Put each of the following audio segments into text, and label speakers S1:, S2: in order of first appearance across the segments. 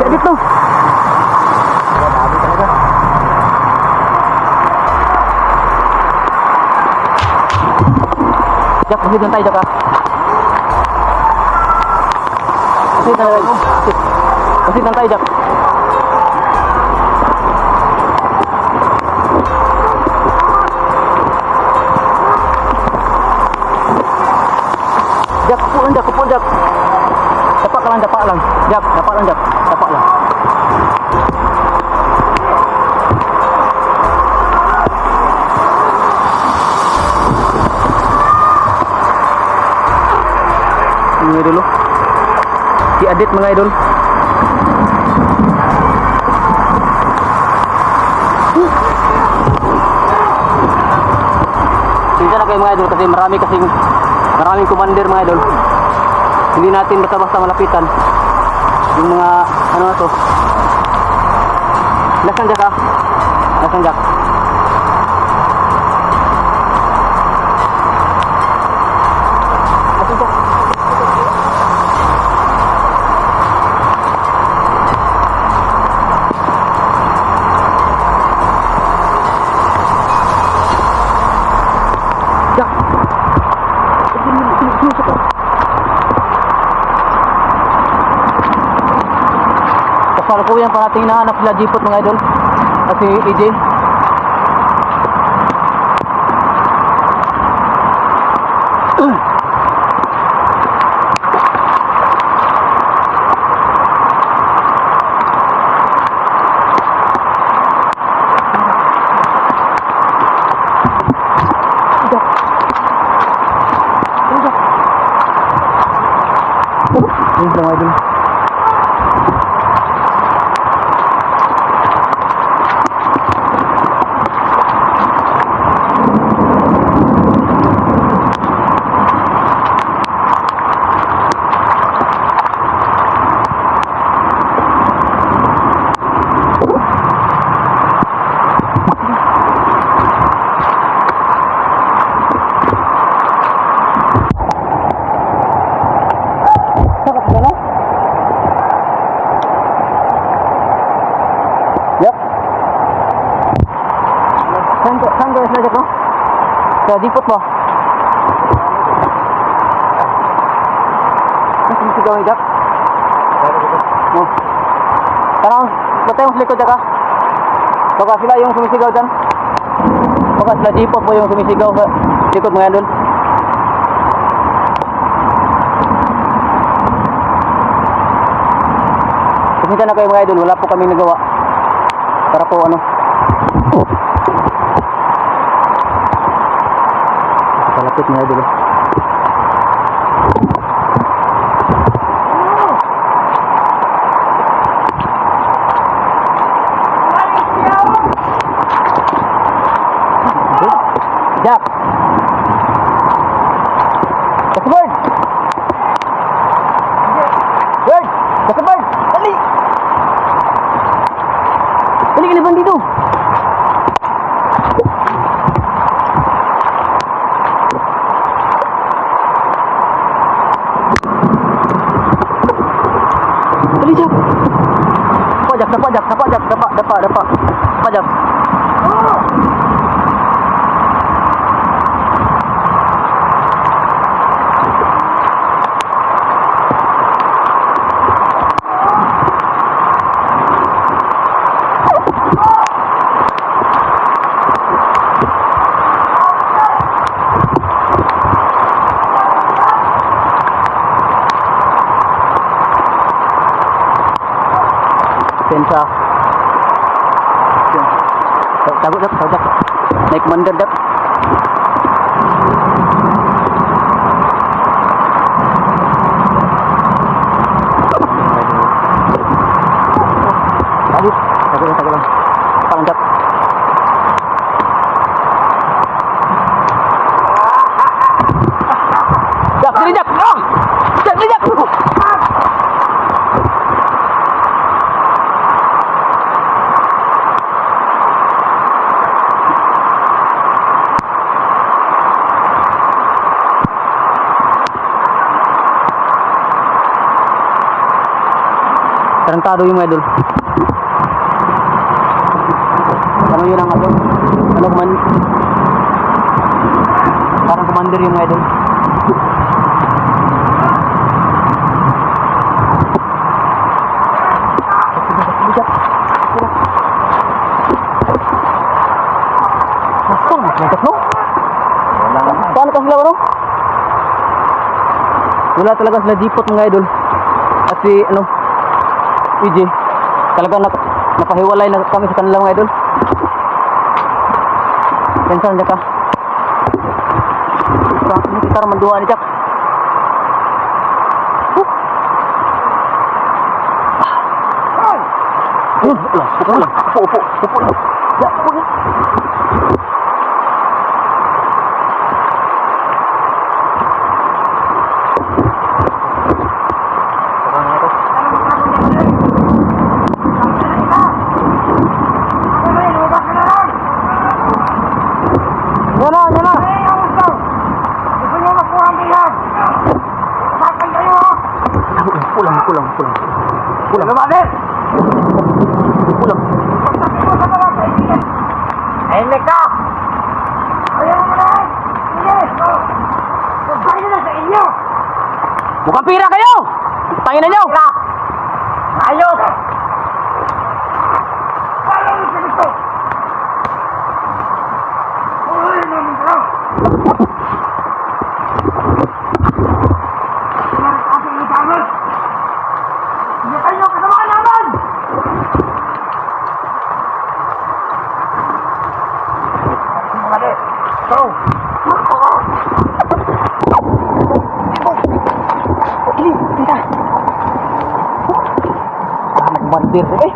S1: Si Adit to. Grabe talaga. Jak, proceed lang tayo, Jak, ha? Proceed lang tayo. Proceed lang tayo, Jak. Jak, kupuan, Jak, kupuan, Jak. Dapak lang, dapak lang. Jak, dapak lang, Jak. Dapak lang. Mga idol, si Adit mga idol. Pinsa na kayo mga idol kasi maraming commander mga idol. Hindi natin basta-basta malapitan yung mga ano na to. Lasan Jak, ha? Lasan Jak. Kasalukuyan pa natin hinahanap sila Jipot mga idol at si EJ. Ini mga idol. Saan guys na Jak, no? Sa Jipot ba? Saan sigaw ni Jak? No. Parang patay yung likod Jak, ha? Baka sila yung sumisigaw dyan. Baka sila Jipot po yung sumisigaw sa likod mga idol. Pasensya na kayo mga idol, wala po kami nagawa para po ano. Kalapit mga idol. Jak. Kasabard. Bird. Kasabard. Dali. Dali ka liban dito. Dapat Jak. Pensa. Tagot Jak. Naik commander Jak. Tagot lang. Parang Jak. Jak, sini Jak. Jak, sini Jak. Tarantado yung mga idol. Ano yun ang ano? Ano kuman? Parang commander yung mga idol. Nasaan? Nagkat no? Paano ka sila bro? Wala talaga sila jipot mga idol. At si ano EJ talagang napahiwalay na kami sa kanila mga idol. Pensan niya ka ini kita mandua ni Jack. Upo. Ya, upo ya. Nyala. Pulang. Lumalit! Pulang. Enek ka! Ayaw mo na! Sige! Pagkain na sa inyo! Mukhang pira kayo! Pangin na nyo! Ayos! Ayaw mo sa gusto! Uy, namin ka! Ating itamit! Hindi kayo kasama naman! Go! Kita! Nagbandir eh!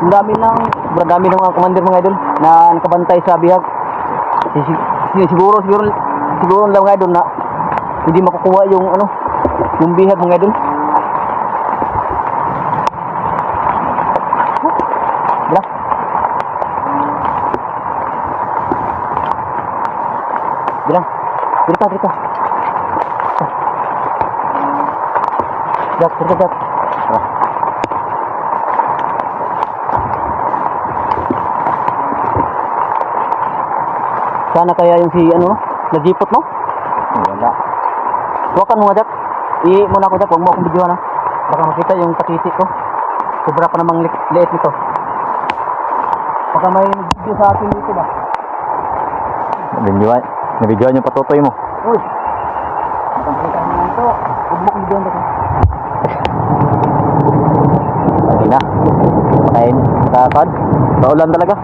S1: Ang dami ng mga komandir mga idol na nakabantay sa bihag. Siguro lang mga idol na hindi makukuha yung ano, yung bihag mga idol. Bilang. Cerita. Jak. Sana kaya yung si ano no? Nagipot no? Wala. Huwakan mo nga Jak. Muna ko Jak, huwag mo akong videohan ha. Baka makita yung patiti ko. Sobra pa namang liit nito. Baka may video sa akin dito ba? Nabidyoan yung patutoy mo. Uy! Nakakita mo nga ito. Huwag mo kong videoan dito. Lagi na. Pakain. Nakakad. Paulan talaga.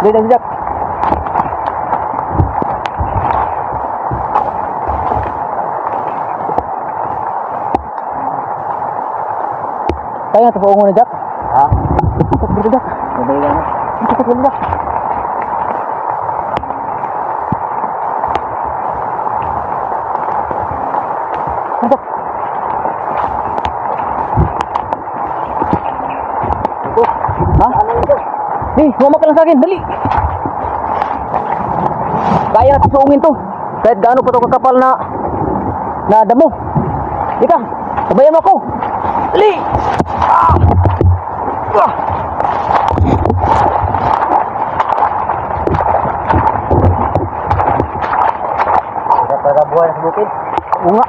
S1: Lihat sejak. Kaya tepuk ungu Jak. Ha? Tepuk Jak. Tepuk Jak. Jak. Ha? Nih, sumama ka lang sa akin, dali. Kaya natin suungin to. Kahit gaano pa ito kakapal na damo. Ika, sabayan mo ako. Dali! Pada buah yang sebutin. Bunga.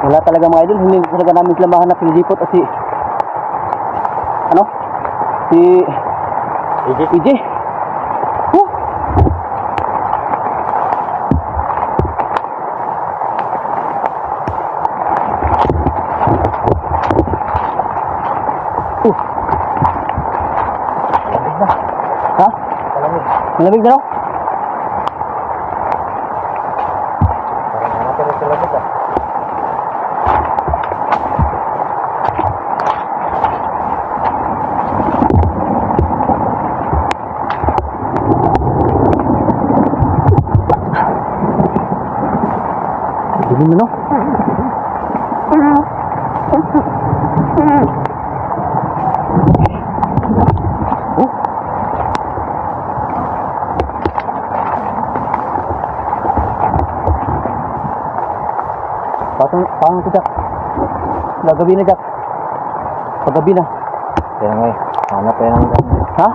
S1: Wala talaga mga idol, hindi talaga namin sila mahanap yung jipot kasi ano? Si EJ. Huh. Ha? Malamig na, no? Dilim na, no? Oh. Parang ito, Jack. Gabi na, Jack. Paggabi na.
S2: Kaya nga eh. Hanap tayo ng...
S1: Ha?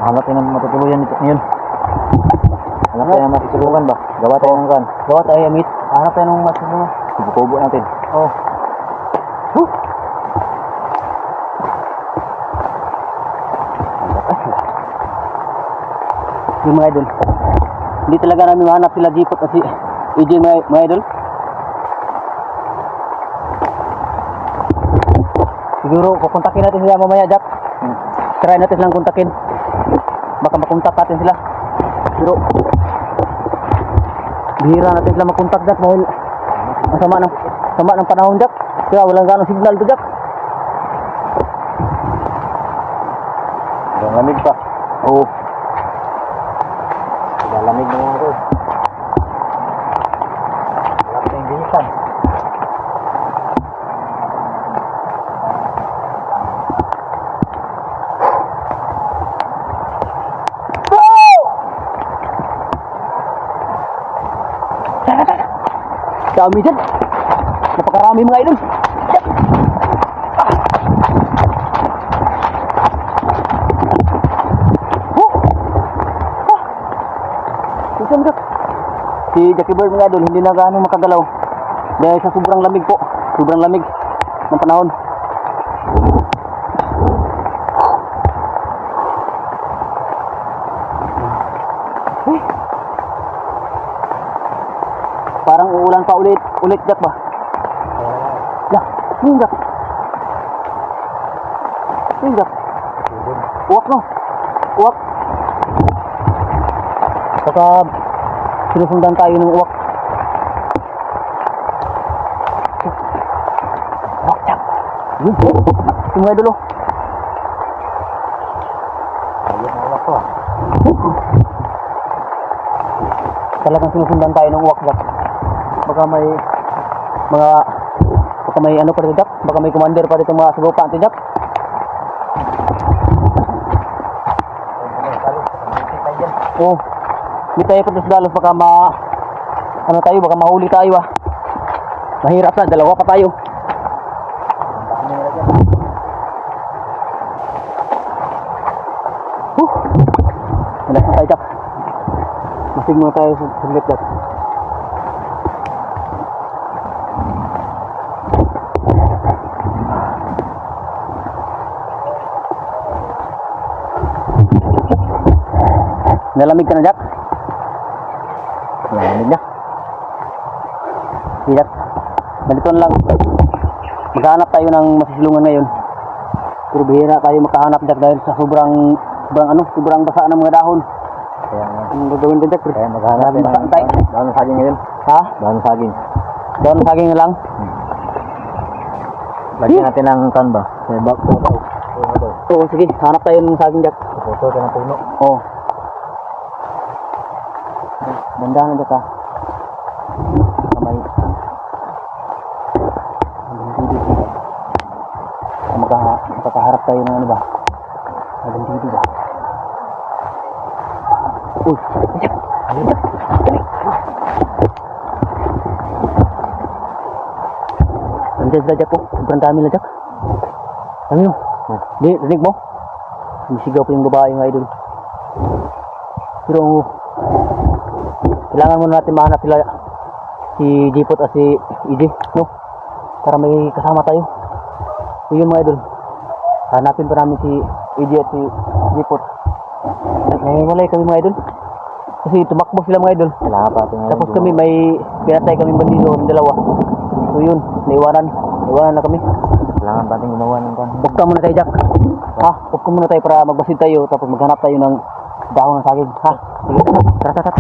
S2: Hanap tayo ng matutuluyan nito ngayon. Hanap tayo ng matutulungan ba? Gawa tayo ng kan.
S1: Gawa tayo, Amit. Hanap tayo ng matulungan.
S2: Kubo natin.
S1: Oh. Huh. Yung mga idol. Hindi talaga namin mahanap sila Jipot at si EJ mga idol. Siguro kukontakin natin sila mamaya, Jack. Try natin silang kontakin. Baka makontak natin sila. Pero bihira natin sila makontak, Jack, dahil ang sama ng panahon, Jack. Kaya walang ganong signal to, Jack.
S2: Ang lamig pa.
S1: Oo.
S2: Lamig na nga ako. Wala tayong bihisan.
S1: Dami dyan. Napakarami mga idol. Si Jackie Bird mga idol, hindi na gaano makagalaw dahil sa sobrang lamig po. Sobrang lamig ng panahon. Parang uulan pa ulit, Jack ba? Jack, yun Jack. Yun Jack. Uwak no? Uwak. Saka sinusundan tayo ng uwak. Uwak, Jack. Yun. Yung mga dulo.
S2: Ayun na uwak ko.
S1: Talagang sinusundan tayo ng uwak, Jack. Baka may ano pa rin, Jack. Baka may commander pa rin itong mga subupa natin, Jack. Oo. Hindi tayo punta sa dalos, baka baka mahuli tayo ah. Mahirap na, dalawa pa tayo. Malas na tayo, Jack. Masig muna tayo sa saglit, Jack. Nalamig ka na, Jack? Nalamig na. Sige, Jack. Ganito na lang. Maghanap tayo ng masisilungan ngayon. Pero bihira tayo makahanap, Jack, dahil sa sobrang basa ng mga dahon.
S2: Kaya nga.
S1: Anong gagawin din, Jack?
S2: Kaya maghanap tayo ng dahon ng saging ngayon.
S1: Ha?
S2: Dahon ng saging.
S1: Dahon ng saging na lang?
S2: Lagyan natin ng kan ba? May bak po daw.
S1: Oo, sige. Hanap tayo ng saging, Jack.
S2: Puto tayo ng puno.
S1: Oo. Bandahan na, Jack, ha? Kamay. Makakaharap tayo ng ano ba? Magandito ba? Uy! Jack! Dali! Nandiyan sila, Jack, po. Sobrang dami na, Jack. Ano yun? Rinig mo? Sumisigaw po yung babae, mga idol. Pero kailangan muna natin mahanap sila si Jipot at si EJ, no? Para may kasama tayo. So yun, mga idol, hanapin pa namin si EJ at si Jipot. Nangiwalay kami mga idol. Kasi tumakbo sila mga idol.
S2: Wala pa ating
S1: Tapos kami may pinatay kami bandido ng dalawa. So yun, naiwanan na kami.
S2: Kailangan pa ating gumawa ng kan.
S1: Huwag ka muna tayo, Jack. Ha? Huwag ka muna tayo para magbasid tayo. Tapos maghanap tayo ng dahon ng saging. Ha? Sige, tara.